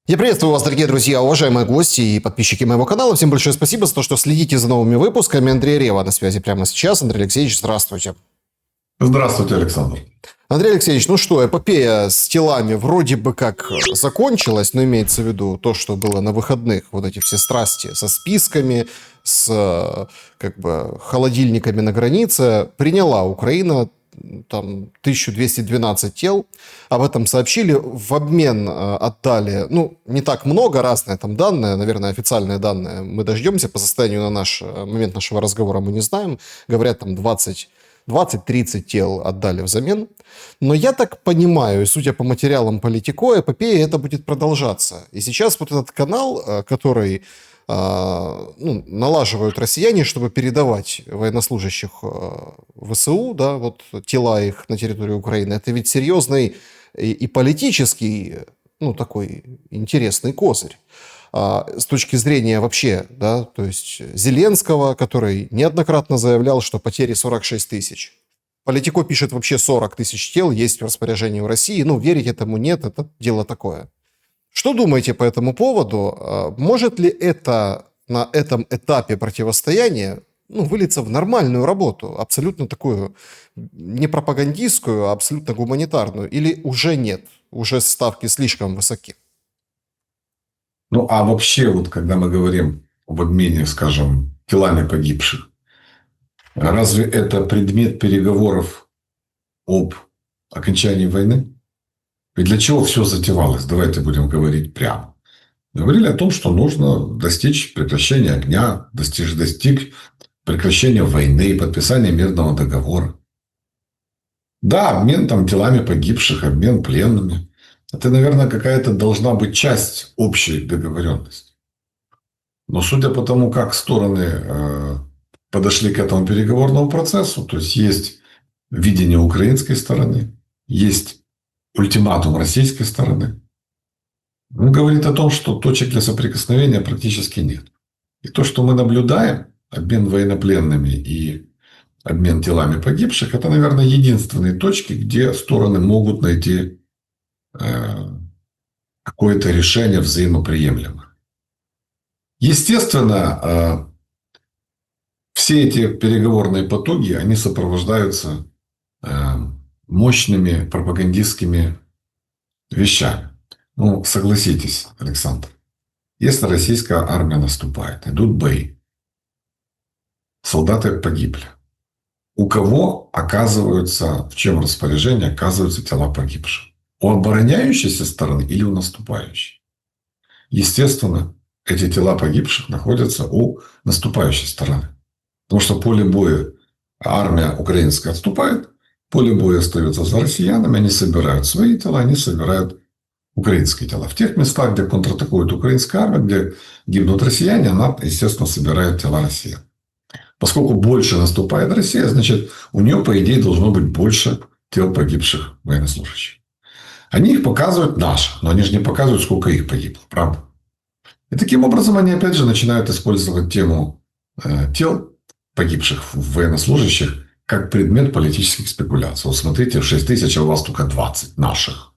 Я приветствую вас, дорогие друзья, уважаемые гости и подписчики моего канала. Всем большое спасибо за то, что следите за новыми выпусками. Андрей Рева на связи прямо сейчас. Андрей Алексеевич, здравствуйте. Здравствуйте, Александр. Андрей Алексеевич, ну что, эпопея с телами вроде бы как закончилась, но имеется в виду то, что было на выходных, вот эти все страсти со списками, с как бы холодильниками на границе, приняла Украина там 1212 тел. Об этом сообщили. В обмен отдали, ну, не так много, разные там данные, наверное, официальные данные мы дождемся. По состоянию на наш момент нашего разговора мы не знаем. Говорят, там 20-30 тел отдали взамен. Но я так понимаю, и судя по материалам Политико, эпопея это будет продолжаться. И сейчас вот этот канал, который налаживают россияне, чтобы передавать военнослужащих ВСУ, да, вот тела их на территории Украины, это ведь серьезный и политический, ну, такой интересный козырь. С точки зрения вообще, да, то есть Зеленского, который неоднократно заявлял, что потери 46 тысяч. Политико пишет, вообще 40 тысяч тел есть в распоряжении у России. Ну, верить этому нет, это дело такое. Что думаете по этому поводу? Может ли это на этом этапе противостояния вылиться в нормальную работу, абсолютно такую не пропагандистскую, а абсолютно гуманитарную? Или уже нет? Уже ставки слишком высоки? Ну, а вообще, вот когда мы говорим об обмене, скажем, телами погибших, разве это предмет переговоров об окончании войны? И для чего все затевалось? Давайте будем говорить прямо. Говорили о том, что нужно достичь прекращения огня, достичь прекращения войны, подписания мирного договора. Да, обмен там телами погибших, обмен пленными. Это, наверное, какая-то должна быть часть общей договоренности. Но судя по тому, как стороны подошли к этому переговорному процессу, то есть видение украинской стороны, есть ультиматум российской стороны, он говорит о том, что точек для соприкосновения практически нет. И то, что мы наблюдаем, обмен военнопленными и обмен телами погибших, это, наверное, единственные точки, где стороны могут найти какое-то решение взаимоприемлемое. Естественно, все эти переговорные потуги, они сопровождаются мощными пропагандистскими вещами. Ну, согласитесь, Александр, если российская армия наступает, идут бои, солдаты погибли, у кого оказываются, в чем распоряжении оказываются тела погибших? У обороняющейся стороны или у наступающей? Естественно, эти тела погибших находятся у наступающей стороны. Потому что поле боя, армия украинская отступает, поле боя остается за россиянами, они собирают свои тела, они собирают украинские тела. В тех местах, где контратакует украинская армия, где гибнут россияне, она, естественно, собирает тела россиян. Поскольку больше наступает Россия, значит, у нее, по идее, должно быть больше тел погибших военнослужащих. Они их показывают наши, но они же не показывают, сколько их погибло, правда? И таким образом они, опять же, начинают использовать тему тел погибших военнослужащих как предмет политических спекуляций. Вот смотрите, 6 тысяч, а у вас только 20 наших.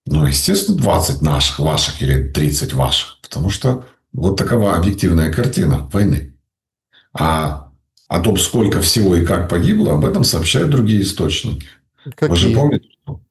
Ну, естественно, 20 наших, ваших или 30 ваших. Потому что вот такова объективная картина войны. А о том, сколько всего и как погибло, об этом сообщают другие источники. Какие? Вы же помните, что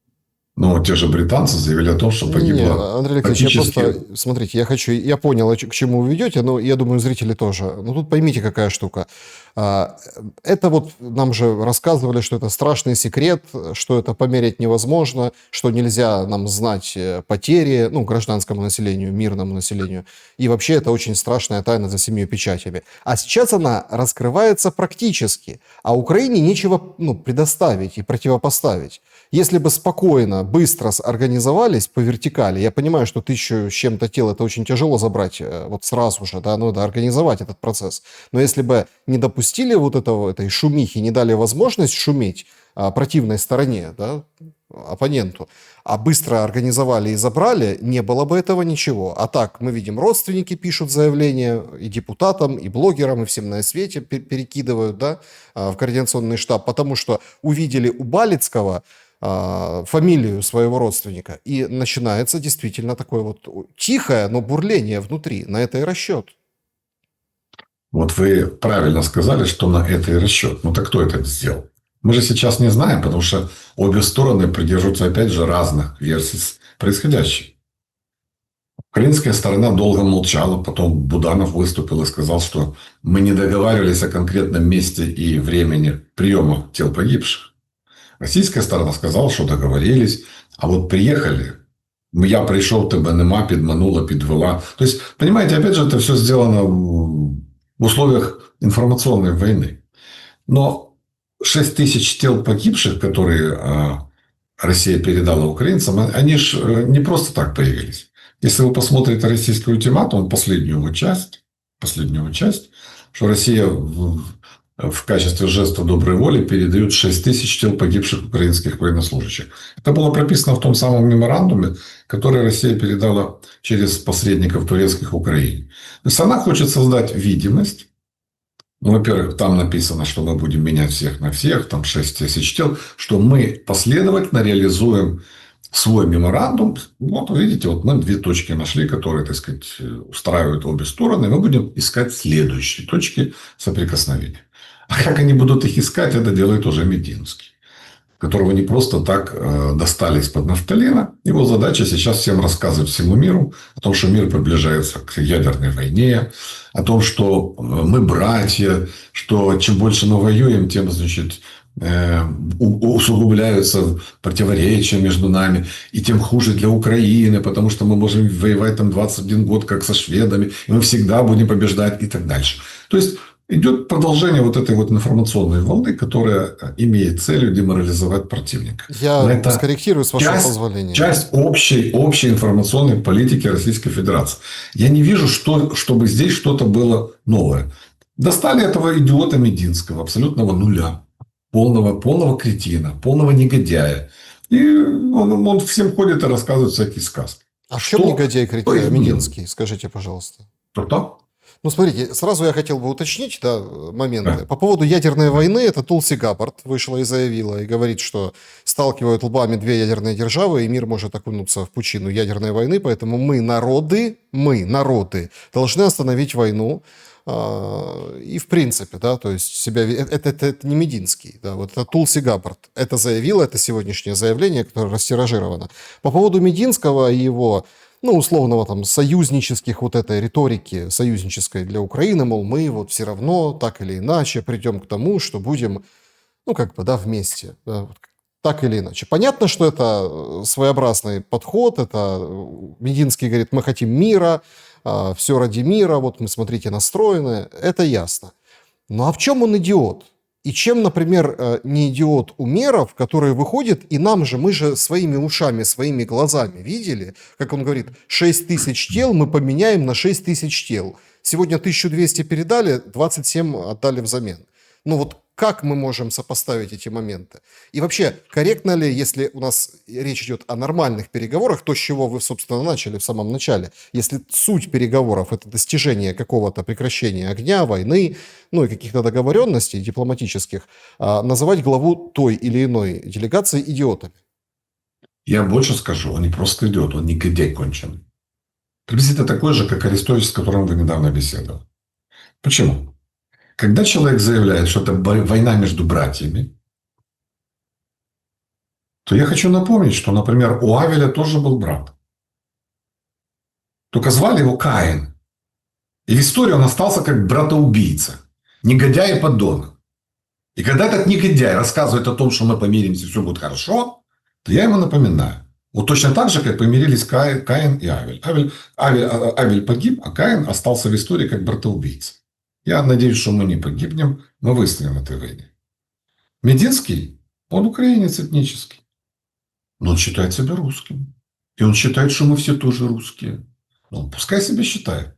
те же британцы заявили о том, что погибло... Не, Андрей Алексеевич, я просто, смотрите, я понял, к чему вы ведете, но я думаю, зрители тоже. Но тут поймите, какая штука. Это вот нам же рассказывали, что это страшный секрет, что это померить невозможно, что нельзя нам знать потери, гражданскому населению, мирному населению. И вообще это очень страшная тайна за 7 печатями. А сейчас она раскрывается практически, а Украине нечего предоставить и противопоставить. Если бы спокойно, быстро организовались по вертикали, я понимаю, что 1000 с чем-то тел это очень тяжело забрать вот сразу же, да, надо организовать этот процесс. Но если бы не допустили вот этой шумихи, не дали возможность шуметь противной стороне, да, оппоненту, а быстро организовали и забрали, не было бы этого ничего. А так, мы видим, родственники пишут заявления и депутатам, и блогерам, и всем на свете перекидывают, да, в координационный штаб, потому что увидели у Балицкого фамилию своего родственника. И начинается действительно такое вот тихое, но бурление внутри. На это и расчет. Вот вы правильно сказали, что на это и расчет. Ну так кто это сделал? Мы же сейчас не знаем, потому что обе стороны придерживаются, опять же, разных версий происходящего. Украинская сторона долго молчала, потом Буданов выступил и сказал, что мы не договаривались о конкретном месте и времени приема тел погибших. Российская сторона сказала, что договорились, а вот приехали. Я пришел, тебе нема, підманула, підвела. То есть, понимаете, опять же, это все сделано в условиях информационной войны. Но 6 тысяч тел погибших, которые Россия передала украинцам, они же не просто так появились. Если вы посмотрите российский ультиматум, последнюю часть, что Россия в качестве жеста доброй воли передает 6 тысяч тел погибших украинских военнослужащих. Это было прописано в том самом меморандуме, который Россия передала через посредников турецких в Украине. То есть, она хочет создать видимость. Ну, во-первых, там написано, что мы будем менять всех на всех, там 6 тысяч тел, что мы последовательно реализуем свой меморандум. Вот, видите, вот мы 2 точки нашли, которые, так сказать, устраивают обе стороны. Мы будем искать следующие точки соприкосновения. А как они будут их искать, это делает уже Мединский, которого не просто так достали из-под нафталина. Его задача сейчас всем рассказывать всему миру о том, что мир приближается к ядерной войне, о том, что мы братья, что чем больше мы воюем, тем, значит, усугубляются противоречия между нами, и тем хуже для Украины, потому что мы можем воевать там 21 год, как со шведами, и мы всегда будем побеждать и так дальше. То есть, идет продолжение вот этой вот информационной волны, которая имеет целью деморализовать противника. Я скорректирую, с вашего позволения. Часть общей информационной политики Российской Федерации. Я не вижу, чтобы здесь что-то было новое. Достали этого идиота Мединского, абсолютного нуля, полного кретина, полного негодяя. И он всем ходит и рассказывает всякие сказки. А в чем негодяй кретин Мединский? Скажите, пожалуйста. Что? Ну, смотрите, сразу я хотел бы уточнить моменты. Да. По поводу ядерной войны, это Тулси Габбард вышла и заявила, и говорит, что сталкивают лбами 2 ядерные державы, и мир может окунуться в пучину ядерной войны, поэтому мы, народы, должны остановить войну. И в принципе, да, то есть это не Мединский, да, вот это Тулси Габбард. Это заявила, это сегодняшнее заявление, которое растиражировано. По поводу Мединского и его... условного там союзнических вот этой риторики, союзнической для Украины, мол, мы вот все равно так или иначе придем к тому, что будем, вместе, да, так или иначе. Понятно, что это своеобразный подход, это Мединский говорит, мы хотим мира, все ради мира, вот мы, смотрите, настроены, это ясно. Ну а в чем он идиот? И чем, например, не идиот Умеров, который выходит, и мы же своими ушами, своими глазами видели, как он говорит, 6 тысяч тел мы поменяем на 6 тысяч тел. Сегодня 1200 передали, 27 отдали взамен. Ну вот как мы можем сопоставить эти моменты? И вообще, корректно ли, если у нас речь идет о нормальных переговорах, то, с чего вы, собственно, начали в самом начале, если суть переговоров – это достижение какого-то прекращения огня, войны, и каких-то договоренностей дипломатических, называть главу той или иной делегации идиотами? Я больше скажу, он не просто идиот, он негодяй конченый. Приблизительно такой же, как Арестович, с которым вы недавно беседовали. Почему? Когда человек заявляет, что это война между братьями, то я хочу напомнить, что, например, у Авеля тоже был брат. Только звали его Каин. И в истории он остался как братоубийца, негодяй и подонок. И когда этот негодяй рассказывает о том, что мы помиримся, все будет хорошо, то я ему напоминаю. Вот точно так же, как помирились Каин и Авель. Авель погиб, а Каин остался в истории как братоубийца. Я надеюсь, что мы не погибнем, мы выстоим в этой войне. Мединский, он украинец этнический. Но он считает себя русским. И он считает, что мы все тоже русские. Ну, пускай себя считает.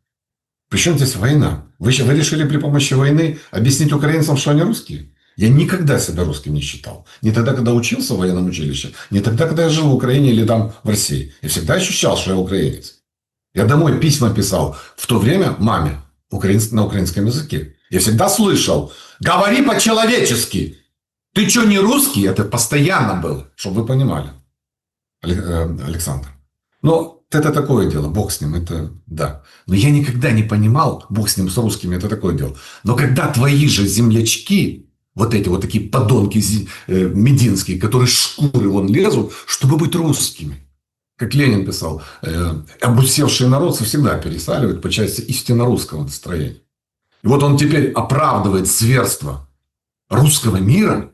Причем здесь война? Вы решили при помощи войны объяснить украинцам, что они русские? Я никогда себя русским не считал. Не тогда, когда учился в военном училище, не тогда, когда я жил в Украине или там в России. Я всегда ощущал, что я украинец. Я домой письма писал в то время маме на украинском языке. Я всегда слышал: говори по-человечески. Ты что, не русский? Это постоянно было, чтобы вы понимали, Александр. Но это такое дело, бог с ним, это да. Но я никогда не понимал, бог с ним, с русскими, это такое дело. Но когда твои же землячки, вот эти вот такие подонки мединские, которые шкуры вон лезут, чтобы быть русскими. Как Ленин писал, обусевший народ всегда пересаливает по части истинно русского настроения. И вот он теперь оправдывает зверство русского мира,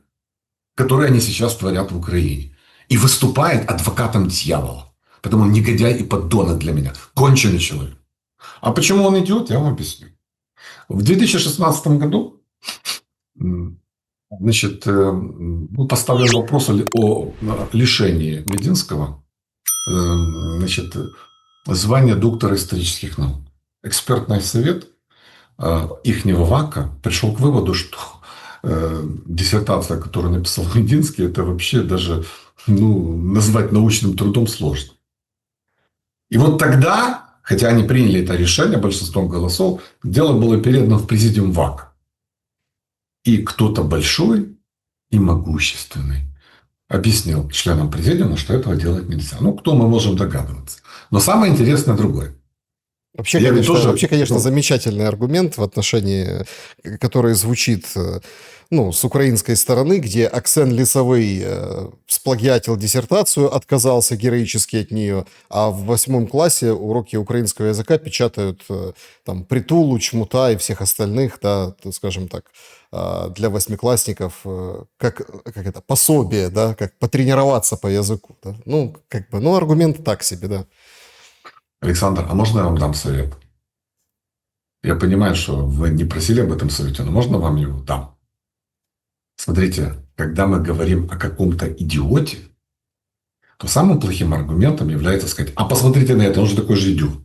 которое они сейчас творят в Украине. И выступает адвокатом дьявола. Потому он негодяй и подонок для меня. Конченый человек. А почему он идиот, я вам объясню. В 2016 году значит, был поставлен вопрос о лишении Мединского значит, звания доктора исторических наук. Экспертный совет ихнего ВАКа пришел к выводу, что диссертация, которую написал Мединский, это вообще даже назвать научным трудом сложно. И вот тогда, хотя они приняли это решение большинством голосов, дело было передано в президиум ВАК. И кто-то большой и могущественный объяснил членам президиума, что этого делать нельзя. Кто мы можем догадываться. Но самое интересное другое. Вообще, конечно, замечательный аргумент в отношении, который звучит с украинской стороны, где Оксен Лисовый сплагиатил диссертацию, отказался героически от нее, а в 8 классе уроки украинского языка печатают там Притулу, Чмута и всех остальных, да, скажем так, для восьмиклассников, как это, пособие, да, как потренироваться по языку. Да? Аргумент так себе, да. Александр, а можно я вам дам совет? Я понимаю, что вы не просили об этом совете, но можно вам его дам? Смотрите, когда мы говорим о каком-то идиоте, то самым плохим аргументом является сказать: а посмотрите на это, он же такой же идиот.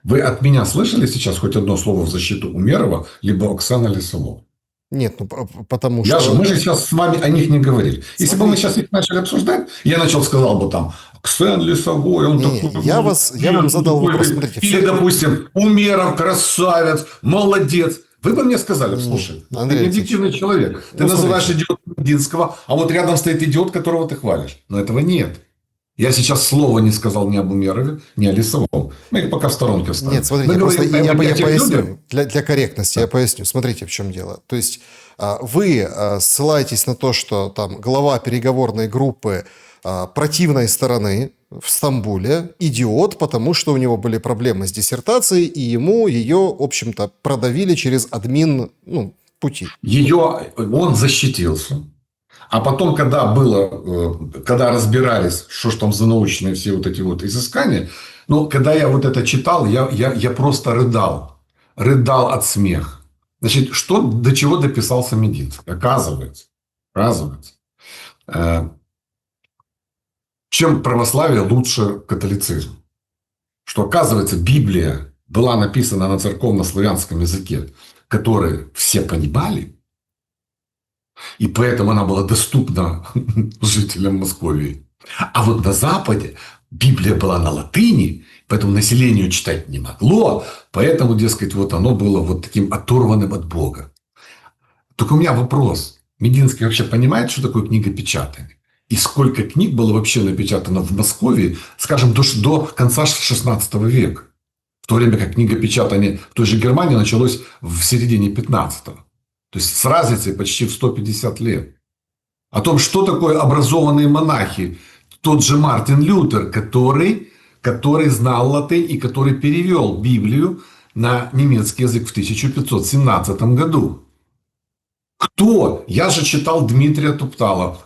Вы от меня слышали сейчас хоть одно слово в защиту Умерова, либо Оксана Лисового? Нет, потому что... Мы же сейчас с вами о них не говорили. Если бы мы сейчас их начали обсуждать, я сказал бы там: Оксен Лисовой, он такой... Я вам задал вопрос, смотрите. Или, допустим, Умеров, красавец, молодец. Вы бы мне сказали: слушай, ты не объективный человек. Ты называешь идиота Мединского, а вот рядом стоит идиот, которого ты хвалишь. Но этого нет. Я сейчас слова не сказал ни об Умерове, ни о Лисовом. Мы их пока в сторонке оставим. Нет, смотрите, я поясню. Для корректности я поясню. Смотрите, в чем дело. То есть вы ссылаетесь на то, что там глава переговорной группы противной стороны в Стамбуле идиот, потому что у него были проблемы с диссертацией, и ему ее, в общем-то, продавили через админ пути. Он защитился. А потом, когда разбирались, что ж там за научные все вот эти вот изыскания, когда я вот это читал, я просто рыдал. Рыдал от смеха. Значит, до чего дописался Мединский? Оказывается, чем православие лучше католицизма. Что, оказывается, Библия была написана на церковно-славянском языке, который все понимали, и поэтому она была доступна жителям Московии. А вот на Западе Библия была на латыни, поэтому населению читать не могло. Поэтому, дескать, вот оно было вот таким оторванным от Бога. Только у меня вопрос. Мединский вообще понимает, что такое книгопечатание? И сколько книг было вообще напечатано в Москве, скажем, до конца XVI века? В то время как книгопечатание в той же Германии началось в середине XV. То есть с разницей почти в 150 лет. О том, что такое образованные монахи. Тот же Мартин Лютер, который знал латынь и который перевел Библию на немецкий язык в 1517 году. Кто? Я же читал Дмитрия Туптала,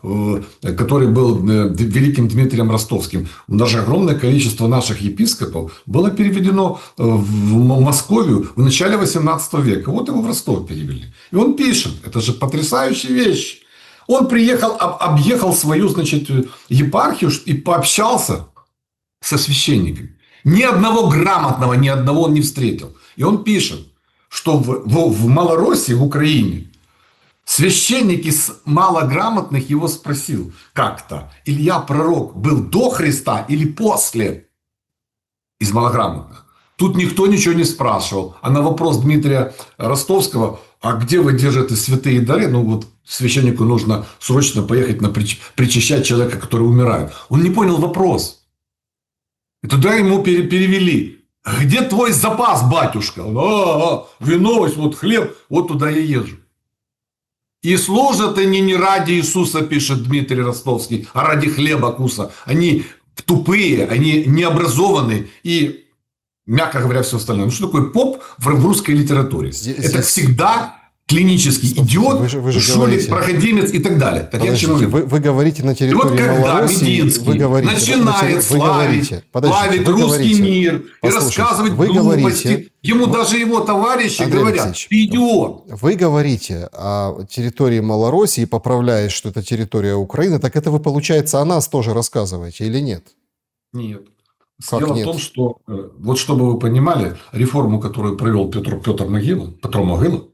который был великим Дмитрием Ростовским. Даже огромное количество наших епископов было переведено в Московию в начале 18 века. Вот его в Ростов перевели. И он пишет. Это же потрясающая вещь. Он приехал, объехал свою, епархию и пообщался со священниками. Ни одного грамотного, ни одного он не встретил. И он пишет, что в Малороссии, в Украине, священник из малограмотных его спросил как-то: Илья Пророк был до Христа или после? Из малограмотных. Тут никто ничего не спрашивал. А на вопрос Дмитрия Ростовского, а где вы держите святые дары? Ну, вот священнику нужно срочно поехать причащать человека, который умирает. Он не понял вопрос. И туда ему перевели. Где твой запас, батюшка? Он, вино, вот хлеб, вот туда я езжу. И служат они не ради Иисуса, пишет Дмитрий Ростовский, а ради хлеба куса. Они тупые, они необразованные и, мягко говоря, все остальное. Ну, что такое поп в русской литературе? Это всегда клинический идиот, вы же шулик, говорите, проходимец и так далее. Так подождите, вы говорите на территории вот когда Малороссии, Мединский вы говорите, начинает славить русский мир и рассказывать глупости, ему даже его товарищи Андрей говорят, Алексеевич, ты идиот. вы говорите о территории Малороссии, поправляя, что это территория Украины, так это вы, получается, о нас тоже рассказываете или нет? Нет. Как Дело нет? в том, что, вот чтобы вы понимали, реформу, которую провел Петр Могила,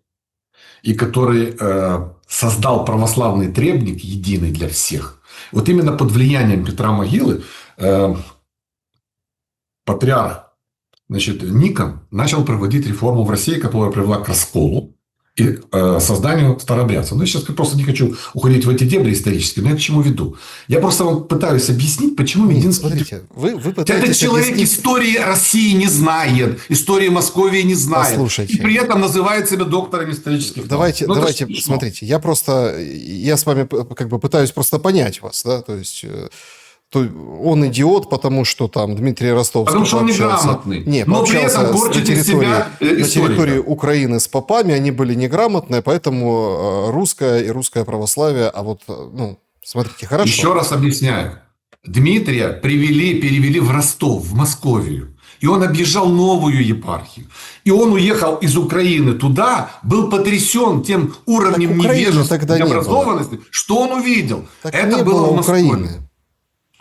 и который создал православный требник, единый для всех, вот именно под влиянием Петра Могилы патриарх, значит, Никон начал проводить реформу в России, которая привела к расколу и созданию старообрядцев. Ну, я сейчас просто не хочу уходить в эти дебри исторические, но я к чему веду. Я просто вам пытаюсь объяснить, почему Мединский... Смотрите, вы пытаетесь Этот человек объяснить... истории России не знает, истории Московии не знает. Послушайте. И при этом называет себя доктором исторических наук. Давайте, смотрите, я с вами как бы пытаюсь просто понять вас, да, то есть... он идиот, потому что там Дмитрий Ростовский потому что он неграмотный. Но при этом портит из себя на территории Украины с попами, они были неграмотные, поэтому русское православие, а вот, ну, смотрите, хорошо. Еще раз объясняю. Дмитрия перевели в Ростов, в Московию. И он объезжал новую епархию. И он уехал из Украины туда, был потрясен тем уровнем невежества и необразованности, что он увидел. Так это не было было в Москве. Украины.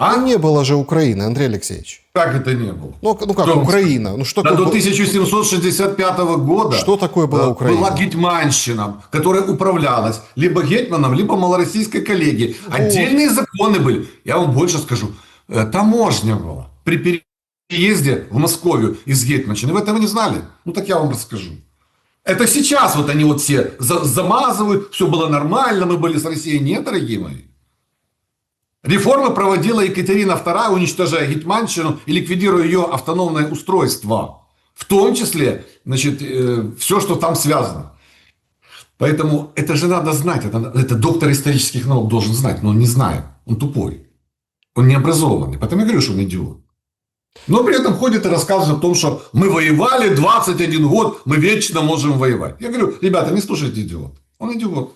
Ну, не было же Украины, Андрей Алексеевич. Как это не было? Ну как Украина? Ну, что до 1765 года что такое была Украина? Была гетьманщина, которая управлялась либо гетьманом, либо малороссийской коллегией. Отдельные законы были. Я вам больше скажу. Таможня была при переезде в Московию из гетьманщины. Вы этого не знали? Ну так я вам расскажу. Это сейчас вот они вот все замазывают, все было нормально, мы были с Россией. Нет, дорогие мои. Реформы проводила Екатерина II, уничтожая гетьманщину и ликвидируя ее автономное устройство. В том числе, значит, все, что там связано. Поэтому это же надо знать. Это доктор исторических наук должен знать, но он не знает. Он тупой. Он необразованный. Поэтому я говорю, что он идиот. Но при этом ходит и рассказывает о том, что мы воевали 21 год, мы вечно можем воевать. Я говорю, ребята, не слушайте идиот. Он идиот.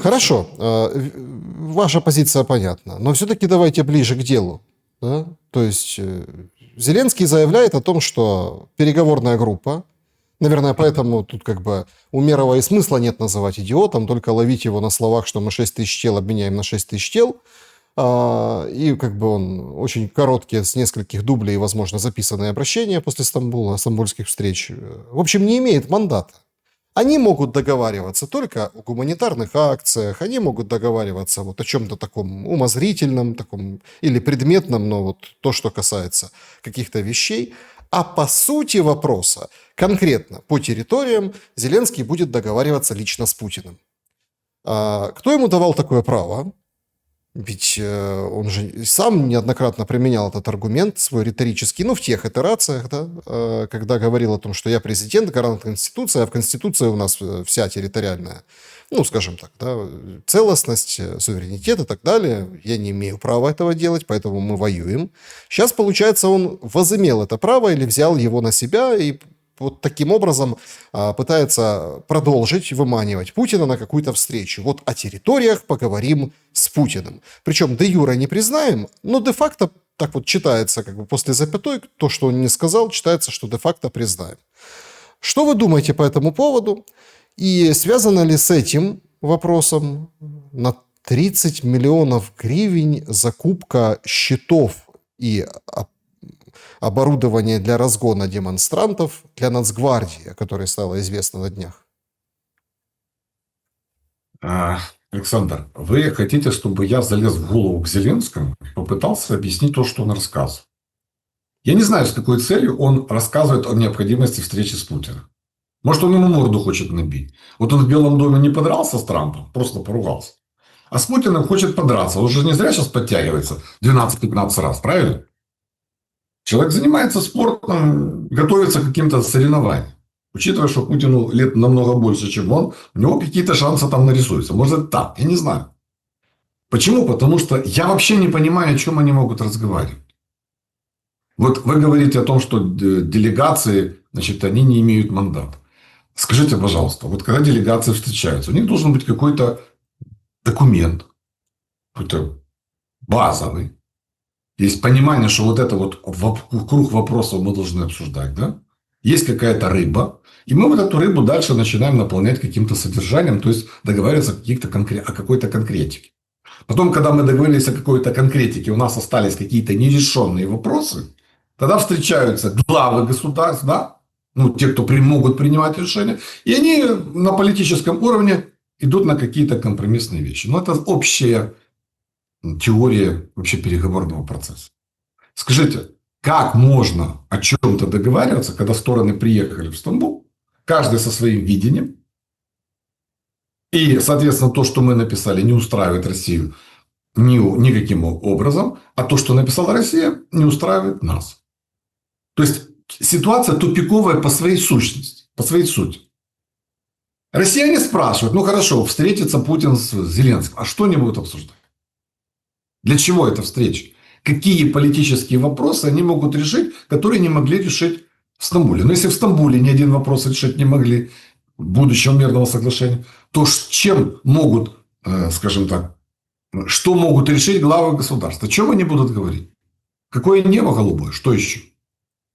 Хорошо, ваша позиция понятна, но все-таки давайте ближе к делу. Да? То есть Зеленский заявляет о том, что переговорная группа, наверное, поэтому тут как бы Умерова и смысла нет называть идиотом, только ловить его на словах, что мы 6 тысяч тел обменяем на 6 тысяч тел, и как бы он очень короткие, с нескольких дублей, возможно, записанные обращения после стамбульских встреч, в общем, не имеет мандата. Они могут договариваться только о гуманитарных акциях, они могут договариваться вот о чем-то таком умозрительном, таком или предметном, но вот то, что касается каких-то вещей. А по сути вопроса, конкретно по территориям, Зеленский будет договариваться лично с Путиным. Кто ему давал такое право? Ведь он же сам неоднократно применял этот аргумент свой риторический, ну, в тех итерациях, да, когда говорил о том, что я президент, гарант Конституции, а в Конституции у нас вся территориальная, ну, скажем так, да, целостность, суверенитет и так далее. Я не имею права этого делать, поэтому мы воюем. Сейчас, получается, он возымел это право или взял его на себя и вот таким образом пытается продолжить выманивать Путина на какую-то встречу. Вот о территориях поговорим с Путиным. Причем де юре не признаем, но де-факто так вот читается, как бы после запятой, то, что он не сказал, читается, что де-факто признаем. Что вы думаете по этому поводу? И связано ли с этим вопросом на 30 миллионов гривен закупка щитов и оборудование для разгона демонстрантов для Нацгвардии, о которой стало известно на днях? Александр, вы хотите, чтобы я залез в голову к Зеленскому и попытался объяснить то, что он рассказывал? Я не знаю, с какой целью он рассказывает о необходимости встречи с Путиным. Может, он ему морду хочет набить. Вот он в Белом доме не подрался с Трампом, просто поругался. А с Путиным хочет подраться. Он же не зря сейчас подтягивается 12-15 раз, правильно? Человек занимается спортом, готовится к каким-то соревнованиям. Учитывая, что Путину лет намного больше, чем он, у него какие-то шансы там нарисуются. Может, это так, я не знаю. Почему? Потому что я вообще не понимаю, о чем они могут разговаривать. Вот вы говорите о том, что делегации, значит, они не имеют мандата. Скажите, пожалуйста, вот когда делегации встречаются, у них должен быть какой-то документ, какой-то базовый. Есть понимание, что вот это вот круг вопросов мы должны обсуждать, да? Есть какая-то рыба, и мы вот эту рыбу дальше начинаем наполнять каким-то содержанием, то есть договариваться о какой-то конкретике. Потом, когда мы договорились о какой-то конкретике, у нас остались какие-то нерешенные вопросы, тогда встречаются главы государств, да? Ну, те, кто могут принимать решения, и они на политическом уровне идут на какие-то компромиссные вещи. Но это общая теория вообще переговорного процесса. Скажите, как можно о чем-то договариваться, когда стороны приехали в Стамбул, каждый со своим видением, и, соответственно, то, что мы написали, не устраивает Россию никаким образом, а то, что написала Россия, не устраивает нас. То есть ситуация тупиковая по своей сущности, по своей сути. Россияне спрашивают, ну хорошо, встретится Путин с Зеленским, а что они будут обсуждать? Для чего эта встреча? Какие политические вопросы они могут решить, которые не могли решить в Стамбуле? Но если в Стамбуле ни один вопрос решить не могли будущего мирного соглашения, то чем могут, скажем так, что могут решить главы государства? О чем они будут говорить? Какое небо голубое? Что еще?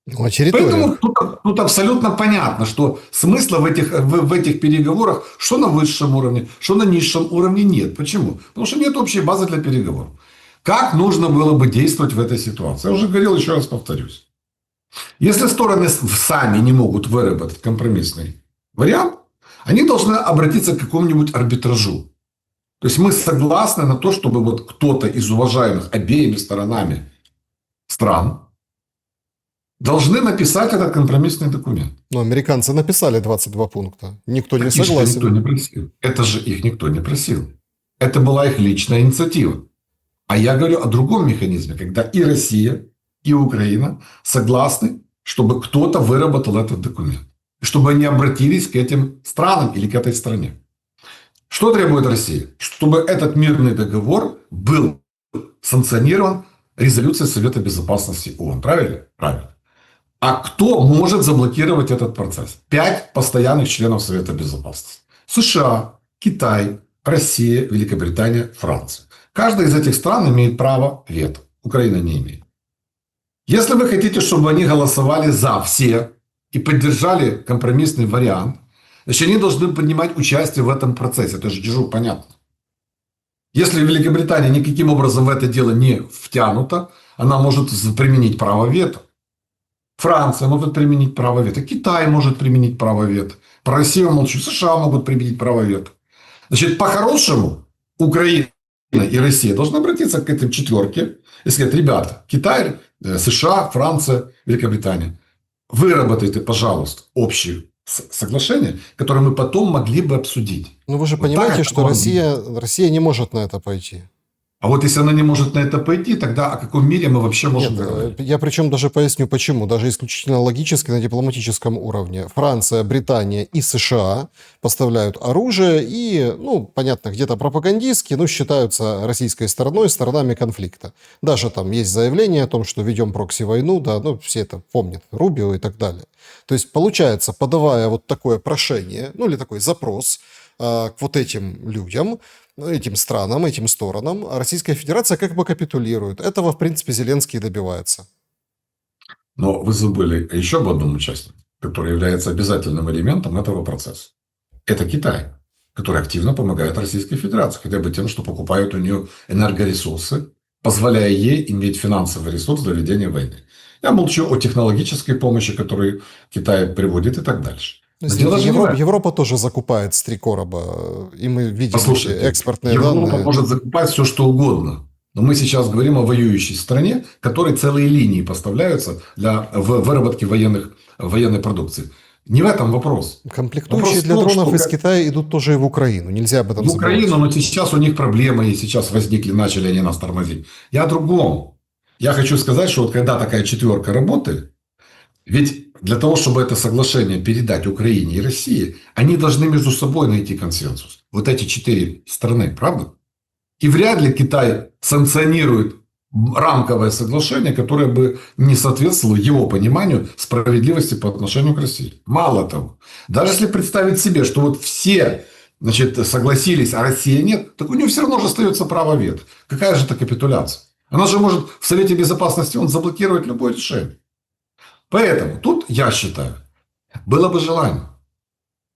Ну, о территориях. Поэтому тут абсолютно понятно, что смысла в этих переговорах, что на высшем уровне, что на низшем уровне нет. Почему? Потому что нет общей базы для переговоров. Как нужно было бы действовать в этой ситуации? Я уже говорил, еще раз повторюсь. Если стороны сами не могут выработать компромиссный вариант, они должны обратиться к какому-нибудь арбитражу. То есть мы согласны на то, чтобы вот кто-то из уважаемых обеими сторонами стран должны написать этот компромиссный документ. Но американцы написали 22 пункта. Никто не Практически согласен. никто не просил. Это же их никто не просил. Это была их личная инициатива. А я говорю о другом механизме, когда и Россия, и Украина согласны, чтобы кто-то выработал этот документ. И чтобы они обратились к этим странам или к этой стране. Что требует Россия? Чтобы этот мирный договор был санкционирован резолюцией Совета Безопасности ООН. Правильно? Правильно. А кто может заблокировать этот процесс? 5 постоянных членов Совета Безопасности. США, Китай, Россия, Великобритания, Франция. Каждая из этих стран имеет право вето. Украина не имеет. Если вы хотите, чтобы они голосовали за все и поддержали компромиссный вариант, значит, они должны принимать участие в этом процессе. Это же дежур, понятно. Если Великобритания никаким образом в это дело не втянута, она может применить право вето. Франция может применить право вето. Китай может применить право вето. Про Россию молчу. США могут применить право вето. Значит, по-хорошему, Украина и Россия должны обратиться к этой четверке и сказать: ребята, Китай, США, Франция, Великобритания, выработайте, пожалуйста, общее соглашение, которое мы потом могли бы обсудить. Ну, вы же Вот понимаете, так что Россия не может на это пойти. А вот если она не может на это пойти, тогда о каком мире мы вообще можем Нет, говорить? я причем даже поясню, почему. Даже исключительно логически на дипломатическом уровне. Франция, Британия и США поставляют оружие и, ну, понятно, где-то пропагандистски, но считаются российской стороной, сторонами конфликта. Даже там есть заявление о том, что ведем прокси-войну, да, ну, все это помнят, Рубио и так далее. То есть, получается, подавая вот такое прошение, ну, или такой запрос к вот этим людям, этим странам, этим сторонам, Российская Федерация как бы капитулирует. Этого, в принципе, Зеленский и добивается. Но вы забыли еще об одном участнике, который является обязательным элементом этого процесса. Это Китай, который активно помогает Российской Федерации, хотя бы тем, что покупают у нее энергоресурсы, позволяя ей иметь финансовый ресурс для ведения войны. Я молчу о технологической помощи, которую Китай приводит и так дальше. Европа тоже закупает с 3 короба, и мы видим Послушайте, экспортные Европа данные. может закупать все, что угодно. Но мы сейчас говорим о воюющей стране, которой целые линии поставляются для выработки военной продукции. Не в этом вопрос. Комплектующие Вопрос в для том, дронов что из Китая идут тоже и в Украину. Нельзя об этом в Украину, забывать. но сейчас у них проблемы, и сейчас возникли, начали они нас тормозить. Я о другом. Я хочу сказать, что вот когда такая четверка работает, ведь для того, чтобы это соглашение передать Украине и России, они должны между собой найти консенсус. Вот эти 4 страны, правда? И вряд ли Китай санкционирует рамковое соглашение, которое бы не соответствовало его пониманию справедливости по отношению к России. Мало того, даже если представить себе, что вот все, значит, согласились, а Россия нет, так у нее все равно же остается право вето. Какая же это капитуляция? Она же может в Совете Безопасности заблокировать любое решение. Поэтому тут, я считаю, было бы желание.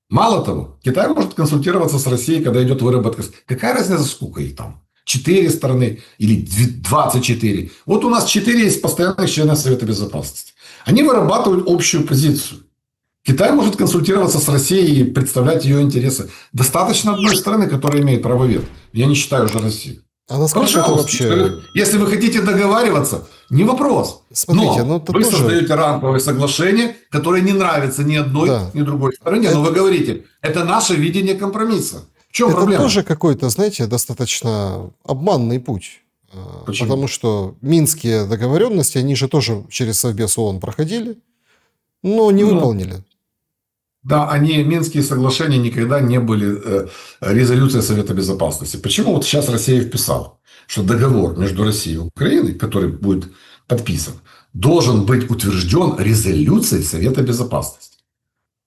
Мало того, Китай может консультироваться с Россией, когда идет выработка. Какая разница, сколько их там? 4 страны или 24. Вот у нас 4 есть постоянных членов Совета Безопасности. Они вырабатывают общую позицию. Китай может консультироваться с Россией и представлять ее интересы. Достаточно одной страны, которая имеет право вето. Я не считаю уже Россию. А насколько это вообще... Если вы хотите договариваться, не вопрос. Смотрите, но ну это вы тоже... создаете рамковое соглашение, которое не нравится ни одной, Да. ни другой стороне. Но вы говорите, это наше видение компромисса. В чем Это проблема? тоже какой-то, знаете, достаточно обманный путь. Почему? Потому что минские договоренности, они же тоже через Совбез ООН проходили, но не выполнили. Да, Минские соглашения никогда не были резолюцией Совета Безопасности. Почему вот сейчас Россия вписала, что договор между Россией и Украиной, который будет подписан, должен быть утвержден резолюцией Совета Безопасности.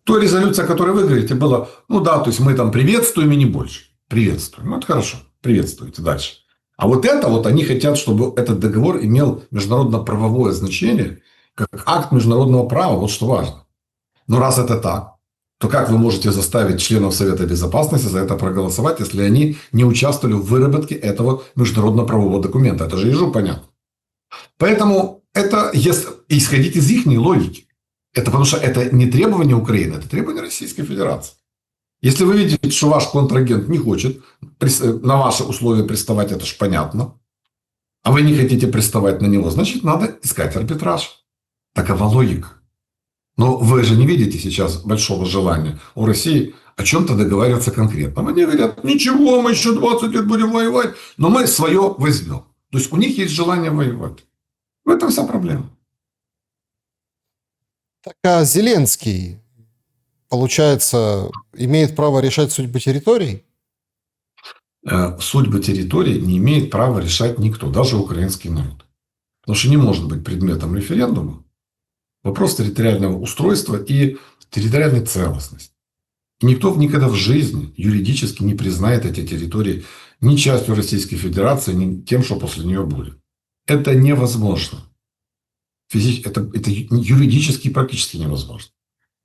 Той резолюция, о которой вы говорите, была, ну да, то есть мы там приветствуем и не больше. Приветствуем. Ну, это хорошо. Приветствуйте. Дальше. А вот это вот они хотят, чтобы этот договор имел международно-правовое значение, как акт международного права. Вот что важно. Но раз это так, то как вы можете заставить членов Совета Безопасности за это проголосовать, если они не участвовали в выработке этого международно-правового документа? Это же ежу понятно. Поэтому это, если исходить из их логики, это потому что это не требование Украины, это требование Российской Федерации. Если вы видите, что ваш контрагент не хочет на ваши условия приставать, это же понятно, а вы не хотите приставать на него, значит, надо искать арбитраж. Такова логика. Но вы же не видите сейчас большого желания у России о чем-то договариваться конкретно. Они говорят, ничего, мы еще 20 лет будем воевать, но мы свое возьмем. То есть у них есть желание воевать. В этом вся проблема. Так а Зеленский, получается, имеет право решать судьбы территорий? Судьбы территорий не имеет права решать никто, даже украинский народ. Потому что не может быть предметом референдума вопрос территориального устройства и территориальной целостности. И никто никогда в жизни юридически не признает эти территории ни частью Российской Федерации, ни тем, что после нее будет. Это невозможно. Это юридически и практически невозможно.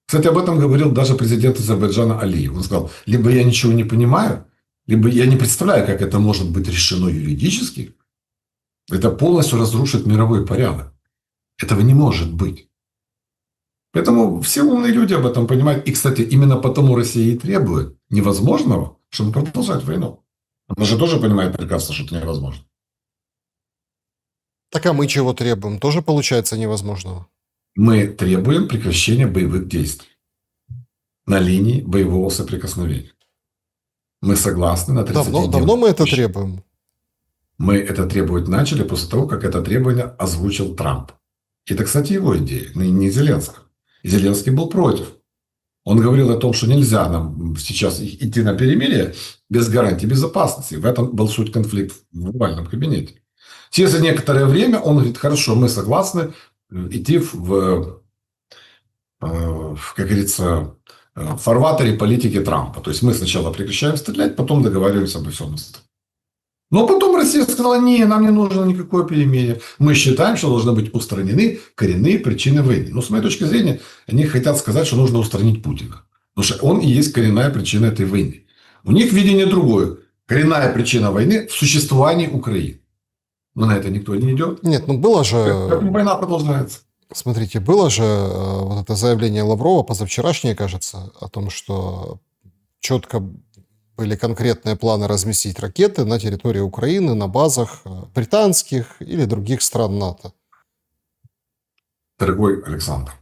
Кстати, об этом говорил даже президент Азербайджана Алиев. Он сказал, либо я ничего не понимаю, либо я не представляю, как это может быть решено юридически. Это полностью разрушит мировой порядок. Этого не может быть. Поэтому все умные люди об этом понимают. И, кстати, именно потому Россия и требует невозможного, чтобы продолжать войну. Она же тоже понимает прекрасно, что это невозможно. Так а мы чего требуем? Тоже получается невозможного. Мы требуем прекращения боевых действий на линии боевого соприкосновения. Мы согласны на 30 дней. Давно мы это требуем? Мы это требовать начали после того, как это требование озвучил Трамп. Это, кстати, его идея, не Зеленского. И Зеленский был против. Он говорил о том, что нельзя нам сейчас идти на перемирие без гарантии безопасности. В этом был суть конфликта в глобальном кабинете. Через некоторое время он говорит, хорошо, мы согласны идти как говорится, в фарватере политики Трампа. То есть мы сначала прекращаем стрелять, потом договариваемся обо всем остальном. Но потом Россия сказала, не, нам не нужно никакое перемирие. Мы считаем, что должны быть устранены коренные причины войны. Но с моей точки зрения, они хотят сказать, что нужно устранить Путина. Потому что он и есть коренная причина этой войны. У них видение другое. Коренная причина войны в существовании Украины. Но на это никто не идет. Нет, ну было же... Война продолжается. Смотрите, было же вот это заявление Лаврова, позавчерашнее, кажется, о том, что четко были конкретные планы разместить ракеты на территории Украины, на базах британских или других стран НАТО. Дорогой Александр,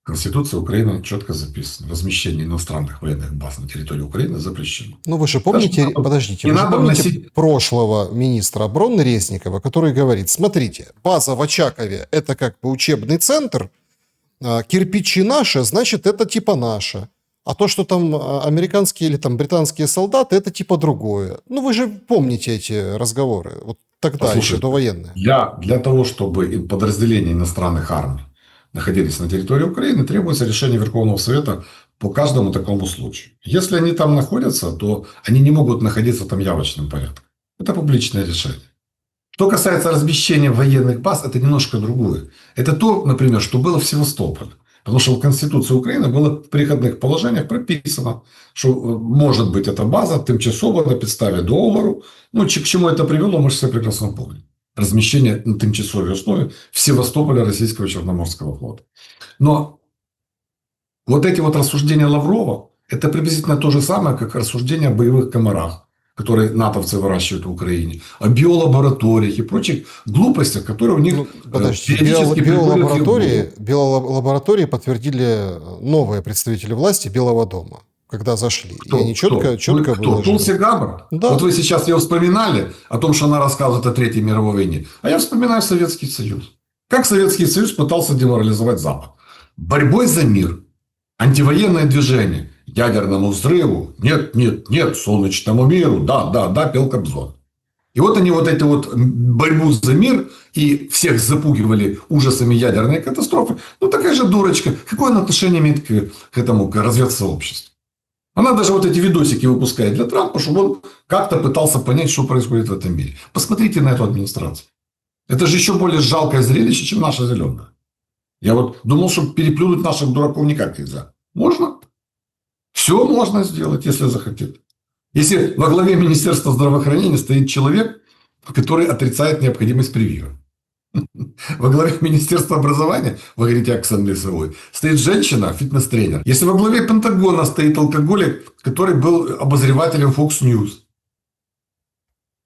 в Конституции Украины четко записано: размещение иностранных военных баз на территории Украины запрещено. Ну, вы же помните, подождите, вы же помните прошлого министра обороны Резникова, который говорит: смотрите, база в Очакове – это как бы учебный центр, кирпичи наши, значит, это типа наше. А то, что там американские или там британские солдаты, это типа другое. Ну, вы же помните эти разговоры, вот тогда еще довоенные. Для того, чтобы подразделения иностранных армий находились на территории Украины, требуется решение Верховного Совета по каждому такому случаю. Если они там находятся, то они не могут находиться там явочным порядком. Это публичное решение. Что касается размещения военных баз, это немножко другое. Это то, например, что было в Севастополе. Потому что в Конституции Украины было в переходных положениях прописано, что может быть эта база тимчасово на підставі договору. Ну, к чему это привело, мы же все прекрасно помним. Размещение на тимчасовой основе в Севастополе российского Черноморского флота. Но вот эти вот рассуждения Лаврова, это приблизительно то же самое, как рассуждения о боевых комарах, которые натовцы выращивают в Украине, о биолабораториях и прочих глупостях, которые у них периодически биолаборатории подтвердили новые представители власти Белого дома, когда зашли. Кто? И они четко выложили. Тулси Габбард? Да. Вот вы сейчас ее вспоминали о том, что она рассказывает о Третьей мировой войне. А я вспоминаю Советский Союз. Как Советский Союз пытался деморализовать Запад? Борьбой за мир, антивоенное движение, ядерному взрыву, нет, солнечному миру, да, пел Кобзон. И вот они вот эту вот борьбу за мир и всех запугивали ужасами ядерной катастрофы. Ну, такая же дурочка. Какое она отношение имеет к этому, к разведсообществу? Она даже вот эти видосики выпускает для Трампа, чтобы он как-то пытался понять, что происходит в этом мире. Посмотрите на эту администрацию. Это же еще более жалкое зрелище, чем наша зеленая. Я вот думал, что переплюнуть наших дураков никак нельзя. Можно? Все можно сделать, если захотят. Если во главе Министерства здравоохранения стоит человек, который отрицает необходимость прививок. Во главе Министерства образования, вы говорите, Оксана Лисовой, стоит женщина, фитнес-тренер. Если во главе Пентагона стоит алкоголик, который был обозревателем Fox News.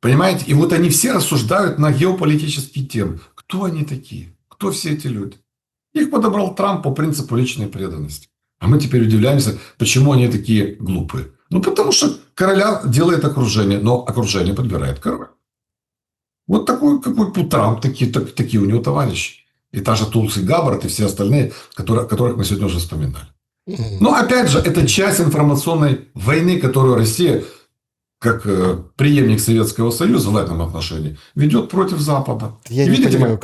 Понимаете? И вот они все рассуждают на геополитические темы. Кто они такие? Кто все эти люди? Их подобрал Трамп по принципу личной преданности. А мы теперь удивляемся, почему они такие глупые. Ну, потому что короля делает окружение, но окружение подбирает король. Вот такой, какой Трамп, такие у него товарищи. И та же Тулси Габбард, и все остальные, которых мы сегодня уже вспоминали. Но, опять же, это часть информационной войны, которую Россия, как преемник Советского Союза в этом отношении, ведет против Запада. Я не понимаю,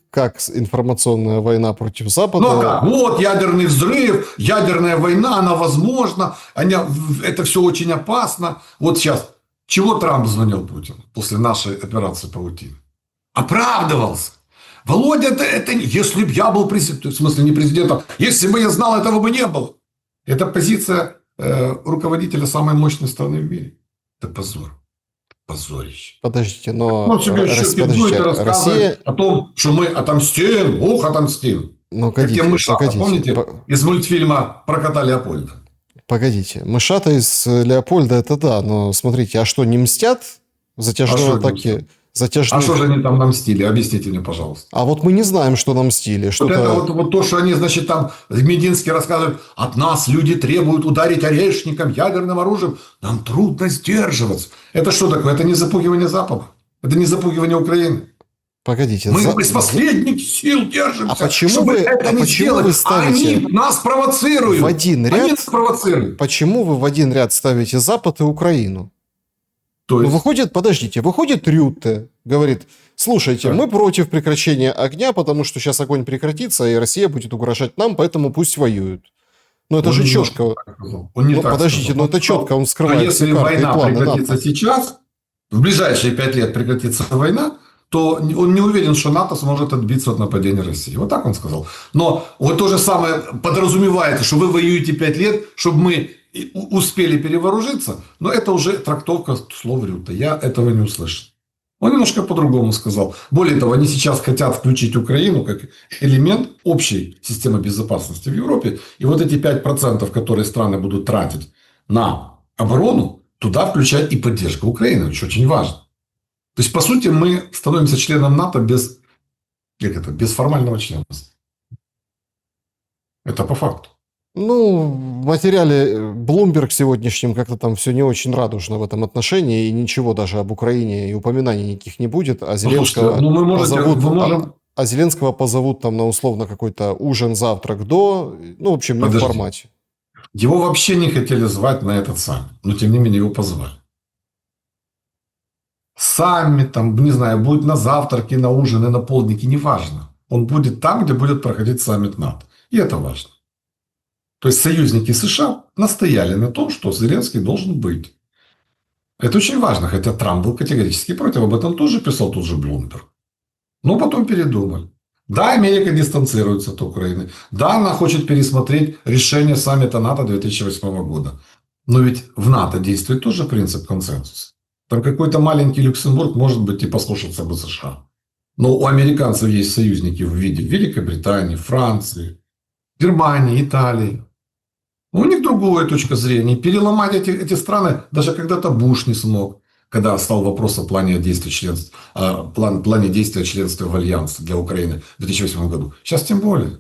как информационная война против Запада... Ну, как? Вот ядерный взрыв, ядерная война, она возможна, это все очень опасно. Вот сейчас, чего Трамп звонил Путину после нашей операции «Паутина»? Оправдывался. Володя, это если бы я был президентом, в смысле не президентом, если бы я знал, этого бы не было. Это позиция руководителя самой мощной страны в мире. Это позор. Позорище. Подождите, но... Он себе еще рассказывает о том, что мы отомстим, отомстим. Ну, как те мышата, помните, из мультфильма про кота Леопольда? Погодите, мышата из Леопольда, это да, но смотрите, а что, не мстят затяжные атаки? А что же они там намстили? Объясните мне, пожалуйста. А вот мы не знаем, что намстили. Вот это вот то, что они, значит, там Мединский рассказывают, от нас люди требуют ударить орешником, ядерным оружием. Нам трудно сдерживаться. Это что такое? Это не запугивание Запада. Это не запугивание Украины. Погодите. Мы из последних сил держимся, а почему вы ставите... Они нас провоцируют. В один ряд... Они нас провоцируют. Почему вы в один ряд ставите Запад и Украину? То есть... выходит Рютте, говорит, слушайте, мы против прекращения огня, потому что сейчас огонь прекратится, и Россия будет угрожать нам, поэтому пусть воюют. Но это же четко. Но это четко, он скрывает. Если война прекратится сейчас, в ближайшие 5 лет прекратится война, то он не уверен, что НАТО сможет отбиться от нападения России. Вот так он сказал. Но вот то же самое подразумевается, что вы воюете 5 лет, чтобы мы успели перевооружиться, но это уже трактовка слов Рютте. Я этого не услышал. Он немножко по-другому сказал. Более того, они сейчас хотят включить Украину как элемент общей системы безопасности в Европе. И вот эти 5%, которые страны будут тратить на оборону, туда включать и поддержку Украины, что очень важно. То есть, по сути, мы становимся членом НАТО без формального членства. Это по факту. Ну, в материале Bloomberg сегодняшнем как-то там все не очень радужно в этом отношении, и ничего даже об Украине и упоминаний никаких не будет, а Слушайте, Зеленского позовут там на условно какой-то ужин, завтрак до, ну, в общем, не в формате. Его вообще не хотели звать на этот саммит, но тем не менее его позвали. Саммит, там, не знаю, будет на завтраке, на ужин и на полдники, неважно. Он будет там, где будет проходить саммит НАТО. И это важно. То есть союзники США настояли на том, что Зеленский должен быть. Это очень важно, хотя Трамп был категорически против. Об этом тоже писал тот же Блумберг. Но потом передумали. Да, Америка дистанцируется от Украины. Да, она хочет пересмотреть решение саммита НАТО 2008 года. Но ведь в НАТО действует тоже принцип консенсуса. Там какой-то маленький Люксембург, может быть, и послушаться бы США. Но у американцев есть союзники в виде Великобритании, Франции, Германии, Италии. У них другая точка зрения. Переломать эти страны даже когда-то Буш не смог, когда стал вопрос о плане действия членства в Альянсе для Украины в 2008 году. Сейчас тем более.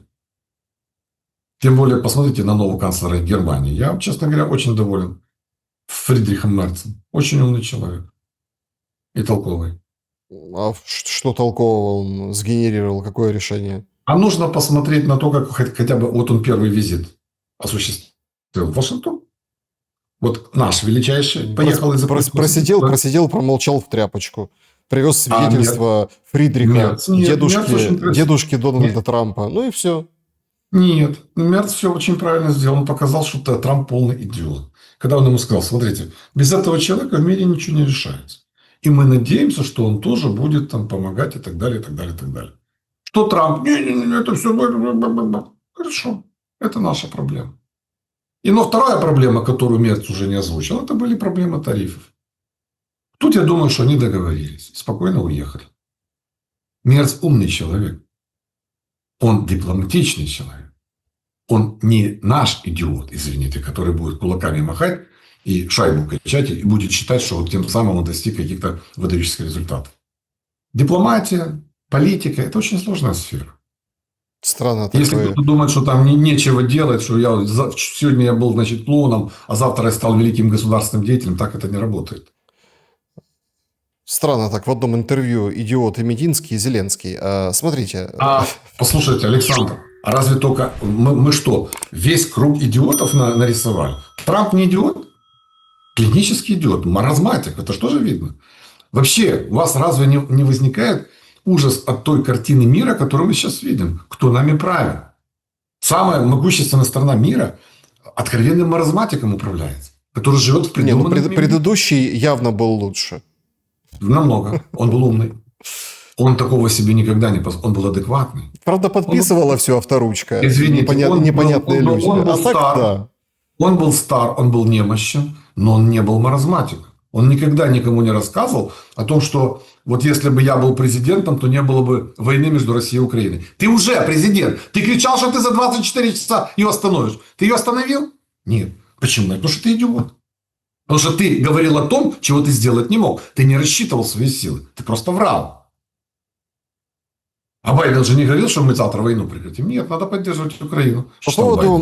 Тем более, посмотрите на нового канцлера Германии. Я, честно говоря, очень доволен Фридрихом Мерцем. Очень умный человек. И толковый. А что толкового он сгенерировал? Какое решение? А нужно посмотреть на то, как хотя бы вот он первый визит осуществил в Вашингтон. Вот наш величайший поехал из-за... Просидел, промолчал в тряпочку. Привез свидетельство Фридриха, дедушки Дональда Трампа. Ну и все. Нет, Мерц все очень правильно сделал. Он показал, что Трамп полный идиот. Когда он ему сказал, смотрите, без этого человека в мире ничего не решается. И мы надеемся, что он тоже будет там помогать и так далее, и так далее, и так далее. Что Трамп? Не, это все... Хорошо, это наша проблема. Но вторая проблема, которую Мерц уже не озвучил, это были проблемы тарифов. Тут я думаю, что они договорились. Спокойно уехали. Мерц умный человек. Он дипломатичный человек. Он не наш идиот, извините, который будет кулаками махать и шайбу качать, и будет считать, что вот тем самым он достиг каких-то выдающихся результатов. Дипломатия, политика – это очень сложная сфера. Странно Если такое. кто-то думает, что там нечего делать, что сегодня я был, значит, клоуном, а завтра я стал великим государственным деятелем, так это не работает. Странно так в одном интервью идиоты Мединский и Зеленский. Смотрите. Послушайте, Александр, а разве только мы что, весь круг идиотов нарисовали? Трамп не идиот? Клинический идиот, маразматик, это что же видно? Вообще, у вас разве не возникает ужас от той картины мира, которую мы сейчас видим? Кто нами правит? Самая могущественная страна мира откровенным маразматиком управляется, который живет в придуманном мире. Предыдущий явно был лучше. Намного. Он был умный. Он такого себе никогда не позволил. Он был адекватный. Правда, подписывала все авторучка. Извините, непонятные люди. Он был стар, да. Он был стар, он был немощен, но он не был маразматик. Он никогда никому не рассказывал о том, что вот если бы я был президентом, то не было бы войны между Россией и Украиной. Ты уже президент. Ты кричал, что ты за 24 часа ее остановишь. Ты ее остановил? Нет. Почему? Потому что ты идиот. Потому что ты говорил о том, чего ты сделать не мог. Ты не рассчитывал свои силы. Ты просто врал. А Байден же не говорил, что мы завтра войну прекратим. Нет, надо поддерживать Украину. По поводу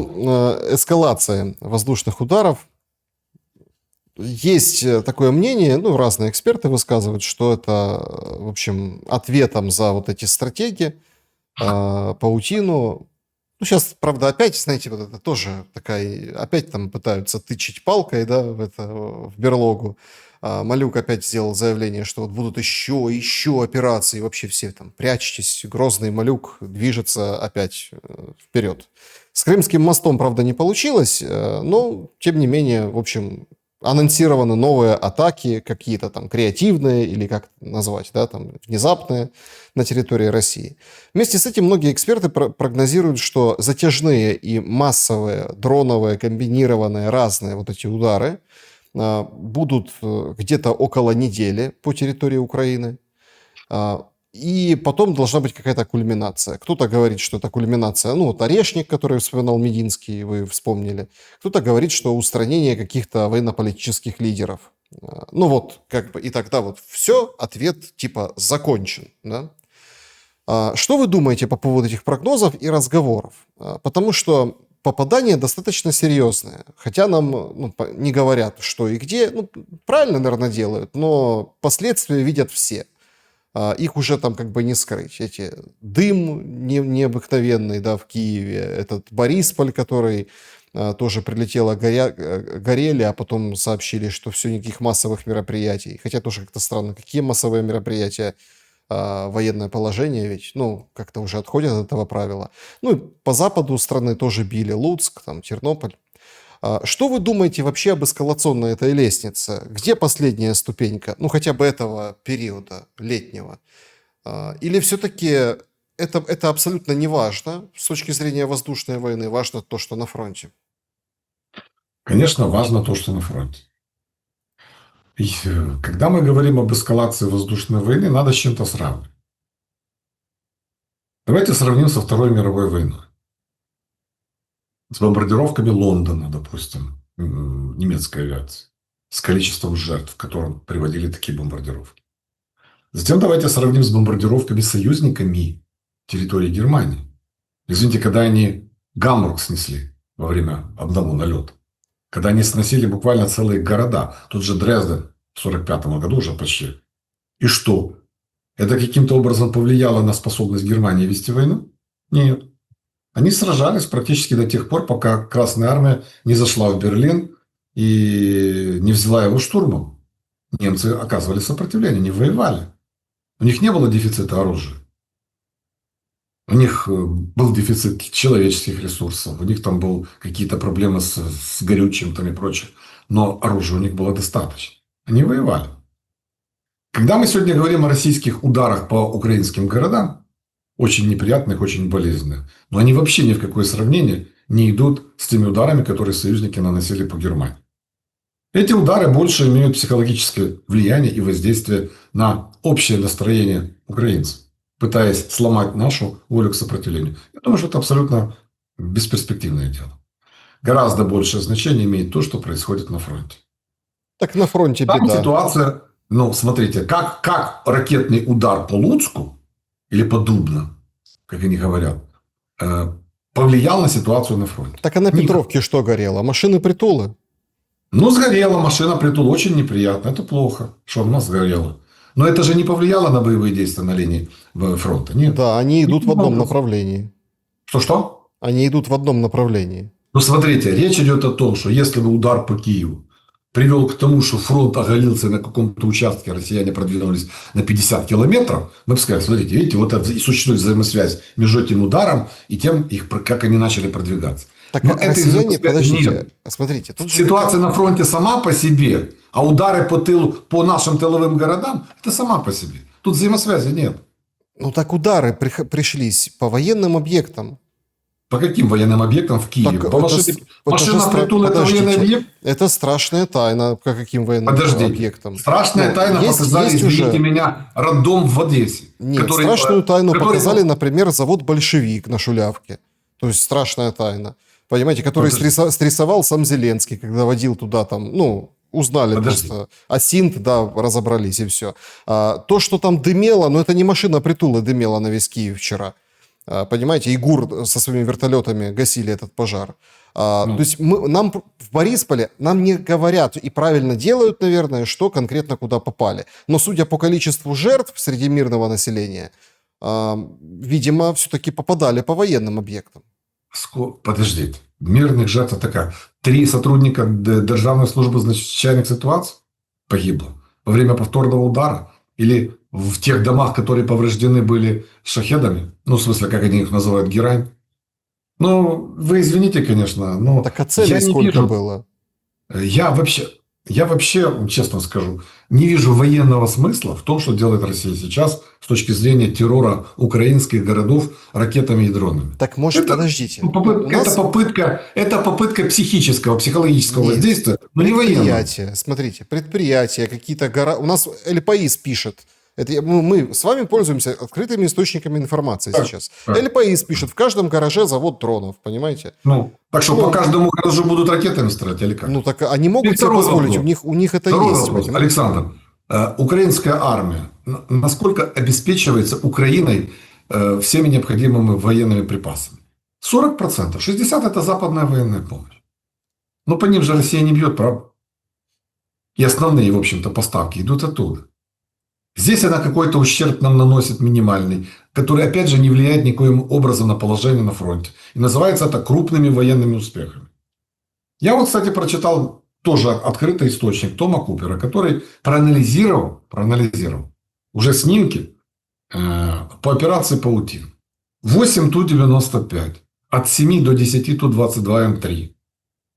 эскалации воздушных ударов. Есть такое мнение, разные эксперты высказывают, что это, в общем, ответом за вот эти стратегии, паутину. Сейчас, правда, опять, знаете, вот это тоже такая, опять там пытаются тычить палкой, да, в берлогу. Малюк опять сделал заявление, что вот будут еще операции, вообще все там прячьтесь, грозный Малюк движется опять вперед. С Крымским мостом, правда, не получилось, но, тем не менее, в общем, анонсированы новые атаки, какие-то там креативные или как назвать, да, там внезапные на территории России. Вместе с этим многие эксперты прогнозируют, что затяжные и массовые дроновые, комбинированные разные вот эти удары будут где-то около недели по территории Украины. и потом должна быть какая-то кульминация. Кто-то говорит, что это кульминация, ну, вот Орешник, который вспоминал Мединский, вы вспомнили. Кто-то говорит, что устранение каких-то военно-политических лидеров. Ну вот, как бы, и тогда вот все, ответ типа закончен, да? Что вы думаете по поводу этих прогнозов и разговоров? Потому что попадание достаточно серьезное. Хотя нам не говорят, что и где. Ну, правильно, наверное, делают, но последствия видят все. Их уже там как бы не скрыть. Эти дым необыкновенный, да, в Киеве, этот Борисполь, который тоже прилетело, горели, а потом сообщили, что все, никаких массовых мероприятий. Хотя тоже как-то странно, какие массовые мероприятия, военное положение ведь, ну, как-то уже отходят от этого правила. Ну, и по западу страны тоже били, Луцк, там, Тернополь. Что вы думаете вообще об эскалационной этой лестнице? Где последняя ступенька? Ну, хотя бы этого периода летнего. Или все-таки это абсолютно не важно с точки зрения воздушной войны? Важно то, что на фронте. Конечно, важно то, что на фронте. И когда мы говорим об эскалации воздушной войны, надо с чем-то сравнивать. Давайте сравним со Второй мировой войной. С бомбардировками Лондона, допустим, немецкой авиации. С количеством жертв, к которым приводили такие бомбардировки. Затем давайте сравним с бомбардировками союзниками территории Германии. Извините, когда они Гамбург снесли во время одного налета. Когда они сносили буквально целые города. Тот же Дрезден в 1945 году уже почти. И что? Это каким-то образом повлияло на способность Германии вести войну? Нет. Они сражались практически до тех пор, пока Красная Армия не зашла в Берлин и не взяла его штурмом. Немцы оказывали сопротивление, не воевали. У них не было дефицита оружия. У них был дефицит человеческих ресурсов. У них там были какие-то проблемы с горючим там и прочее. Но оружия у них было достаточно. Они воевали. Когда мы сегодня говорим о российских ударах по украинским городам, очень неприятных, очень болезненных, но они вообще ни в какое сравнение не идут с теми ударами, которые союзники наносили по Германии. Эти удары больше имеют психологическое влияние и воздействие на общее настроение украинцев, пытаясь сломать нашу волю к сопротивлению. Я думаю, что это абсолютно бесперспективное дело. Гораздо большее значение имеет то, что происходит на фронте. Так на фронте Там беда. ситуация, ну, смотрите, как ракетный удар по Луцку или по Дубно, как они говорят, повлиял на ситуацию на фронте. Так а на Петровке что горело? Машины-притулы? Ну, сгорела машина, притул. Очень неприятно. Это плохо, что она сгорела. Но это же не повлияло на боевые действия на линии фронта. Нет. Да, они идут в одном направлении. Что? Они идут в одном направлении. Ну, смотрите, речь идет о том, что если бы удар по Киеву привел к тому, что фронт оголился на каком-то участке, россияне продвинулись на 50 километров, мы бы сказали, смотрите, видите, вот это существует взаимосвязь между этим ударом и тем, как они начали продвигаться. Так Но россияне, подождите, смотрите. Тут ситуация на фронте сама по себе, а удары по тылу, по нашим тыловым городам, это сама по себе. Тут взаимосвязи нет. Ну так удары пришлись по военным объектам. По каким военным объектам в Киеве? Так по машина-притул – это военный объект? Это страшная тайна, по каким военным объектам. Страшная тайна показали, извините меня, роддом в Одессе. Нет, страшную тайну показали, например, завод «Большевик» на Шулявке. То есть страшная тайна. Понимаете, который стрессовал сам Зеленский, когда водил туда там, ну, узнали просто. А синт, да, разобрались и все. То, что там дымело, но это не машина-притула дымела на весь Киев вчера. Понимаете, и ГУР со своими вертолетами гасили этот пожар. То есть нам в Борисполе нам не говорят и правильно делают, наверное, что конкретно куда попали. Но судя по количеству жертв среди мирного населения, видимо, все-таки попадали по военным объектам. Подождите. Мирных жертв такая. 3 сотрудника Державной службы чрезвычайных ситуаций погибло во время повторного удара? Или в тех домах, которые повреждены были шахедами? Ну, в смысле, как они их называют, герань? Ну, вы извините, конечно, но... Так а целей сколько было? Я вообще, честно скажу, не вижу военного смысла в том, что делает Россия сейчас с точки зрения террора украинских городов ракетами и дронами. Так может, подождите. Это попытка психического, психологического воздействия, но не военного. Смотрите, предприятия, какие-то города. У нас Эль Паис пишет, Мы с вами пользуемся открытыми источниками информации Так, сейчас. так. ЛПИС пишет, в каждом гараже завод дронов, понимаете? Так что по каждому гаражу будут ракетами стрелять или как? Ну, так они могут И себе второй позволить, вопрос. у них это Второй есть, вопрос, понимаете? Александр. Украинская армия, насколько обеспечивается Украиной всеми необходимыми военными припасами? 40%. 60% это западная военная помощь. Но по ним же Россия не бьет, правда? И основные, в общем-то, поставки идут оттуда. Здесь она какой-то ущерб нам наносит минимальный, который, опять же, не влияет никоим образом на положение на фронте. И называется это крупными военными успехами. Я вот, кстати, прочитал тоже открытый источник Тома Купера, который проанализировал уже снимки по операции «Паутин». 8 Ту-95, от 7 до 10 Ту-22М3,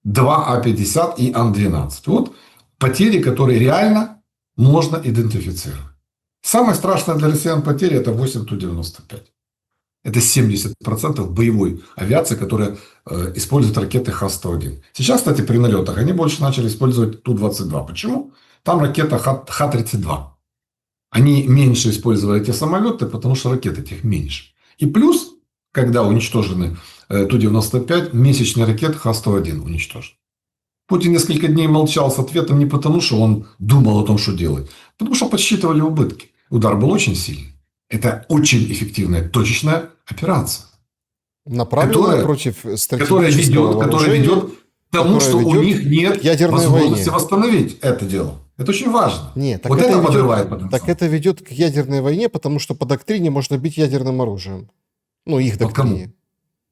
2 А-50 и Ан-12. Вот потери, которые реально можно идентифицировать. Самая страшная для россиян потеря – это 8 Ту-95. Это 70% боевой авиации, которая использует ракеты Х-101. Сейчас, кстати, при налетах они больше начали использовать Ту-22. Почему? Там ракета Х-32. Они меньше использовали эти самолеты, потому что ракет этих меньше. И плюс, когда уничтожены Ту-95, месячный ракет Х-101 уничтожен. Путин несколько дней молчал с ответом не потому, что он думал о том, что делать, потому что подсчитывали убытки. Удар был очень сильный. Это очень эффективная точечная операция. Направленная против стратегического которая ведет к тому, что у них нет возможности восстановить это дело. Это очень важно. Нет, так вот это подрывает потенциал. Так это ведет к ядерной войне, потому что по доктрине можно бить ядерным оружием. Ну, их доктрине.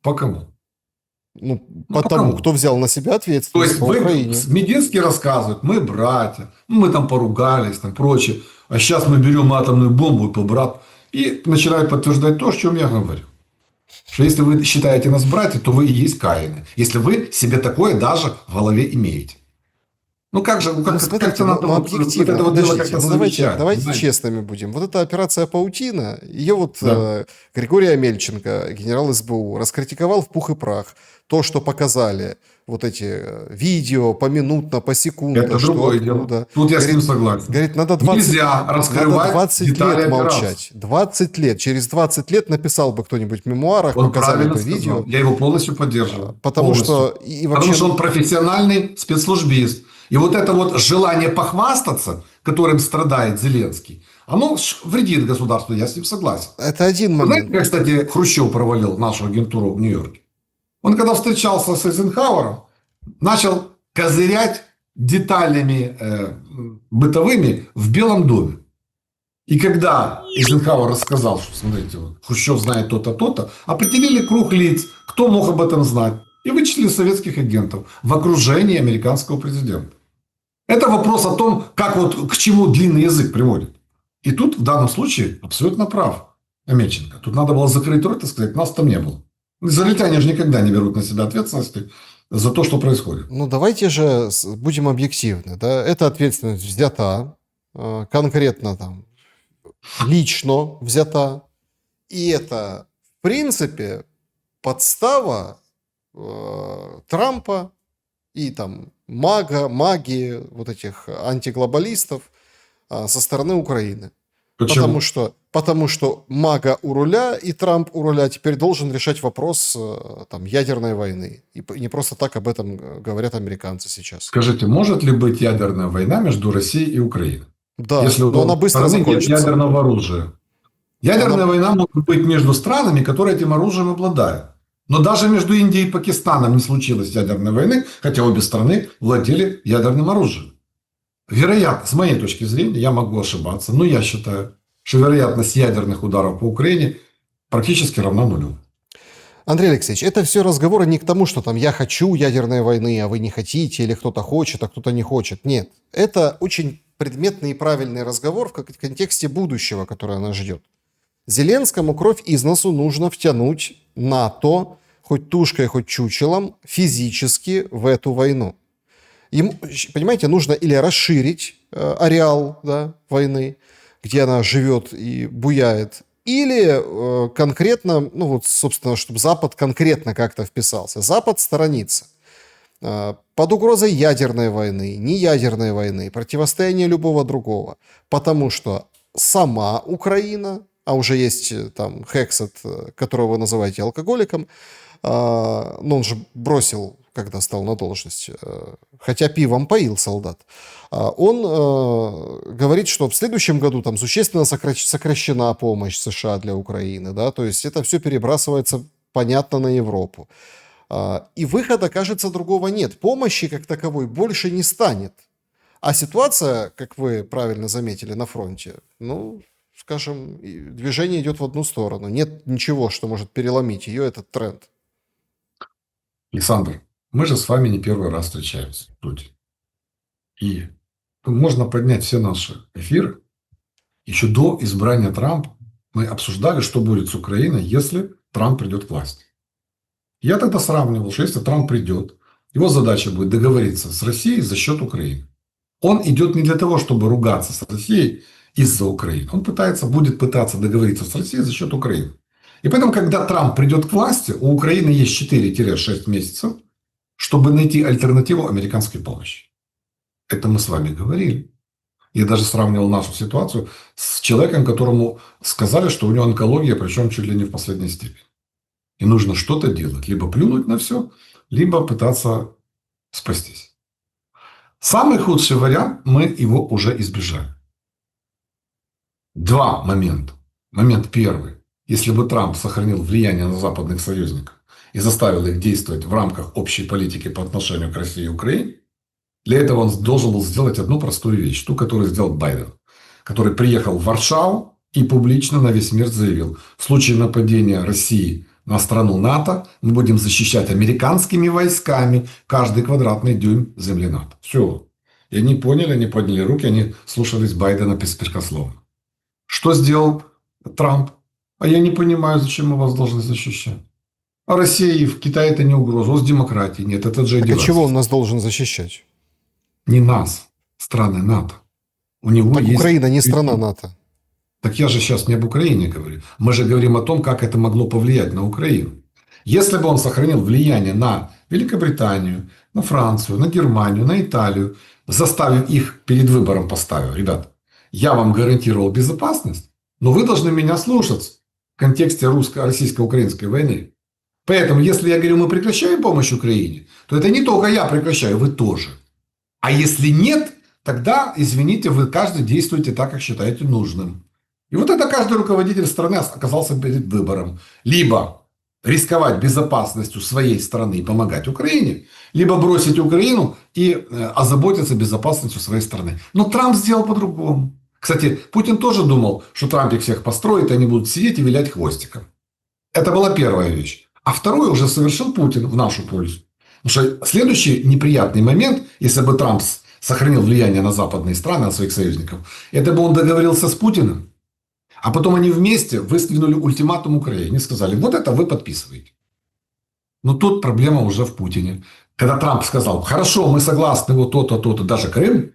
По кому? Ну, потому, кто взял на себя ответственность по Украине. То есть, Мединский рассказывает, мы братья, мы там поругались, там прочее, а сейчас мы берем атомную бомбу и побрат. И начинают подтверждать то, о чем я говорю. Что если вы считаете нас братья, то вы и есть Каины. Если вы себе такое даже в голове имеете. Ну как же, как-то надо объективно, это вот дело как-то давайте честными будем. Вот эта операция «Паутина», ее вот Григорий Амельченко, генерал СБУ, раскритиковал в пух и прах. То, что показали вот эти видео поминутно, посекундно. Это другое дело. Тут я с ним согласен. Говорит, надо 20 лет молчать. 20 лет. Через 20 лет написал бы кто-нибудь в мемуарах, показали бы видео. Я его полностью поддерживаю. Потому что он профессиональный спецслужбист. И вот это вот желание похвастаться, которым страдает Зеленский, оно вредит государству, я с ним согласен. Это один момент. Знаете, как, кстати, Хрущев провалил нашу агентуру в Нью-Йорке? Он, когда встречался с Эйзенхауэром, начал козырять деталями бытовыми в Белом доме. И когда Эйзенхауэр рассказал, что, смотрите, вот, Хрущев знает то-то, то-то, определили круг лиц, кто мог об этом знать, и вычислили советских агентов в окружении американского президента. Это вопрос о том, как вот к чему длинный язык приводит. И тут в данном случае абсолютно прав Амельченко. Тут надо было закрыть рот и сказать, нас там не было. Израильтяне же никогда не берут на себя ответственности за то, что происходит. Ну, давайте же будем объективны. Да? Эта ответственность взята, конкретно там, лично взята. И это, в принципе, подстава Трампа и там маги вот этих антиглобалистов со стороны Украины. Почему? Потому что мага у руля и Трамп у руля теперь должен решать вопрос там, ядерной войны. И не просто так об этом говорят американцы сейчас. Скажите, может ли быть ядерная война между Россией и Украиной? Да, если но она быстро закончится. Нет ядерного оружия. Ядерная война может быть между странами, которые этим оружием обладают. Но даже между Индией и Пакистаном не случилось ядерной войны, хотя обе страны владели ядерным оружием. Вероятно, с моей точки зрения, я могу ошибаться, но я считаю, что вероятность ядерных ударов по Украине практически равна нулю. Андрей Алексеевич, это все разговоры не к тому, что там я хочу ядерной войны, а вы не хотите, или кто-то хочет, а кто-то не хочет. Нет, это очень предметный и правильный разговор в контексте будущего, которое нас ждет. Зеленскому кровь из носу нужно втянуть НАТО, хоть тушкой, хоть чучелом, физически в эту войну. Ему, понимаете, нужно или расширить ареал войны, где она живет и буяет, или конкретно, ну вот, собственно, чтобы Запад конкретно как-то вписался. Запад сторонится. Под угрозой ядерной войны, неядерной войны, противостояния любого другого. Потому что сама Украина, а уже есть там Хексет, которого вы называете алкоголиком, но он же бросил, когда стал на должность, хотя пивом поил солдат. Он говорит, что в следующем году там существенно сокращена помощь США для Украины, да, то есть это все перебрасывается, понятно, на Европу. И выхода, кажется, другого нет. Помощи как таковой больше не станет. А ситуация, как вы правильно заметили, на фронте, ну, скажем, движение идет в одну сторону. Нет ничего, что может переломить ее, этот тренд. Александр, мы же с вами не первый раз встречаемся тут. И можно поднять все наши эфиры. Еще до избрания Трампа мы обсуждали, что будет с Украиной, если Трамп придет к власти. Я тогда сравнивал, что если Трамп придет, его задача будет договориться с Россией за счет Украины. Он идет не для того, чтобы ругаться с Россией из-за Украины. Он будет пытаться договориться с Россией за счет Украины. И поэтому, когда Трамп придет к власти, у Украины есть 4-6 месяцев, чтобы найти альтернативу американской помощи. Это мы с вами говорили. Я даже сравнивал нашу ситуацию с человеком, которому сказали, что у него онкология, причем чуть ли не в последней степени. И нужно что-то делать. Либо плюнуть на все, либо пытаться спастись. Самый худший вариант, мы его уже избежали. Два момента. Момент первый. Если бы Трамп сохранил влияние на западных союзников и заставил их действовать в рамках общей политики по отношению к России и Украине, для этого он должен был сделать одну простую вещь, ту, которую сделал Байден, который приехал в Варшаву и публично на весь мир заявил: в случае нападения России на страну НАТО мы будем защищать американскими войсками каждый квадратный дюйм земли НАТО. Все. И они поняли, они подняли руки, они слушались Байдена беспрекословно. Что сделал Трамп? А я не понимаю, зачем мы вас должны защищать. А Россия и в Китае это не угроза, у вас демократии нет, это же Так а чего он нас должен защищать? Не нас, страны НАТО. У него Так есть... Украина не страна НАТО. Так я же сейчас не об Украине говорю. Мы же говорим о том, как это могло повлиять на Украину. Если бы он сохранил влияние на Великобританию, на Францию, на Германию, на Италию, заставив их перед выбором поставив: ребят, я вам гарантировал безопасность, но вы должны меня слушаться в контексте российско-украинской войны. Поэтому, если я говорю, мы прекращаем помощь Украине, то это не только я прекращаю, вы тоже. А если нет, тогда, извините, вы каждый действуете так, как считаете нужным. И вот это каждый руководитель страны оказался перед выбором. Либо рисковать безопасностью своей страны и помогать Украине, либо бросить Украину и озаботиться безопасностью своей страны. Но Трамп сделал по-другому. Кстати, Путин тоже думал, что Трамп их всех построит, и они будут сидеть и вилять хвостиком. Это была первая вещь. А вторую уже совершил Путин в нашу пользу. Потому что следующий неприятный момент, если бы Трамп сохранил влияние на западные страны, на своих союзников, это бы он договорился с Путиным, а потом они вместе выдвинули ультиматум Украине и сказали: вот это вы подписываете. Но тут проблема уже в Путине. Когда Трамп сказал: хорошо, мы согласны, вот то-то, то-то, даже Крым,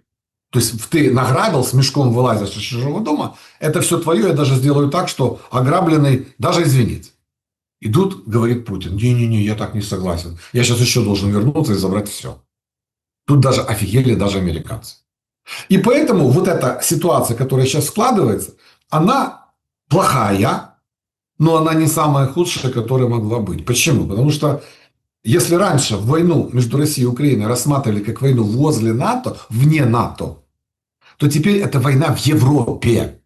то есть ты награбил, с мешком вылазишь из чужого дома, это все твое, я даже сделаю так, что ограбленный даже извинится. И тут говорит Путин: не-не-не, я так не согласен. Я сейчас еще должен вернуться и забрать все. Тут даже офигели даже американцы. И поэтому вот эта ситуация, которая сейчас складывается, она плохая, но она не самая худшая, которая могла быть. Почему? Потому что если раньше войну между Россией и Украиной рассматривали как войну возле НАТО, вне НАТО, то теперь это война в Европе.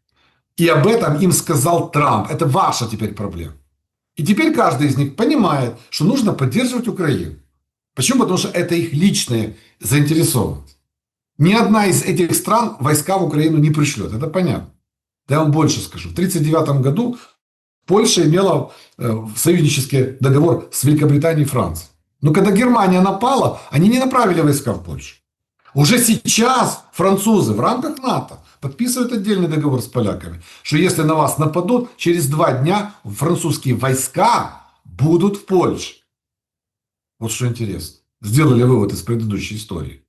И об этом им сказал Трамп. Это ваша теперь проблема. И теперь каждый из них понимает, что нужно поддерживать Украину. Почему? Потому что это их личная заинтересованность. Ни одна из этих стран войска в Украину не пришлет. Это понятно. Да я вам больше скажу. В 1939 году Польша имела союзнический договор с Великобританией и Францией. Но когда Германия напала, они не направили войска в Польшу. Уже сейчас французы в рамках НАТО подписывают отдельный договор с поляками, что если на вас нападут, через 2 дня французские войска будут в Польше. Вот что интересно. Сделали вывод из предыдущей истории.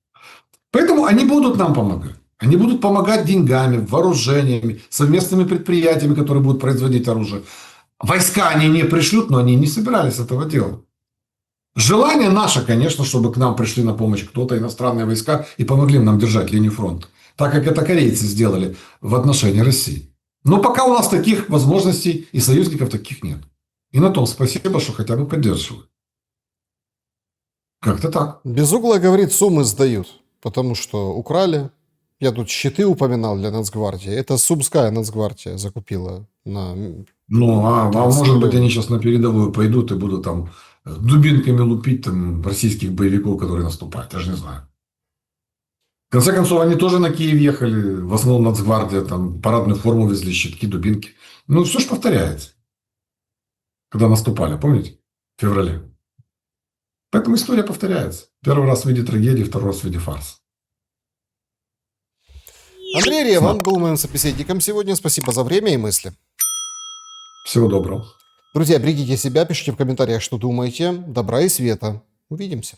Поэтому они будут нам помогать. Они будут помогать деньгами, вооружениями, совместными предприятиями, которые будут производить оружие. Войска они не пришлют, но они не собирались этого делать. Желание наше, конечно, чтобы к нам пришли на помощь кто-то, иностранные войска, и помогли нам держать линию фронта. Так как это корейцы сделали в отношении России. Но пока у нас таких возможностей и союзников таких нет. И на том спасибо, что хотя бы поддерживают. Как-то так. Безуглая говорит, суммы сдают, потому что украли. Я тут щиты упоминал для Нацгвардии. Это Сумская Нацгвардия закупила на Ну, а 30 может быть, миллионов. они сейчас на передовую пойдут и будут там дубинками лупить там российских боевиков, которые наступают. Я же не знаю. В конце концов, они тоже на Киев ехали. В основном Нацгвардия, там парадную форму везли, щитки, дубинки. Ну, все же повторяется. Когда наступали, помните? В феврале. Поэтому история повторяется. Первый раз в виде трагедии, второй раз в виде фарса. Андрей Реван был моим собеседником сегодня. Спасибо за время и мысли. Всего доброго. Друзья, берегите себя, пишите в комментариях, что думаете. Добра и света. Увидимся.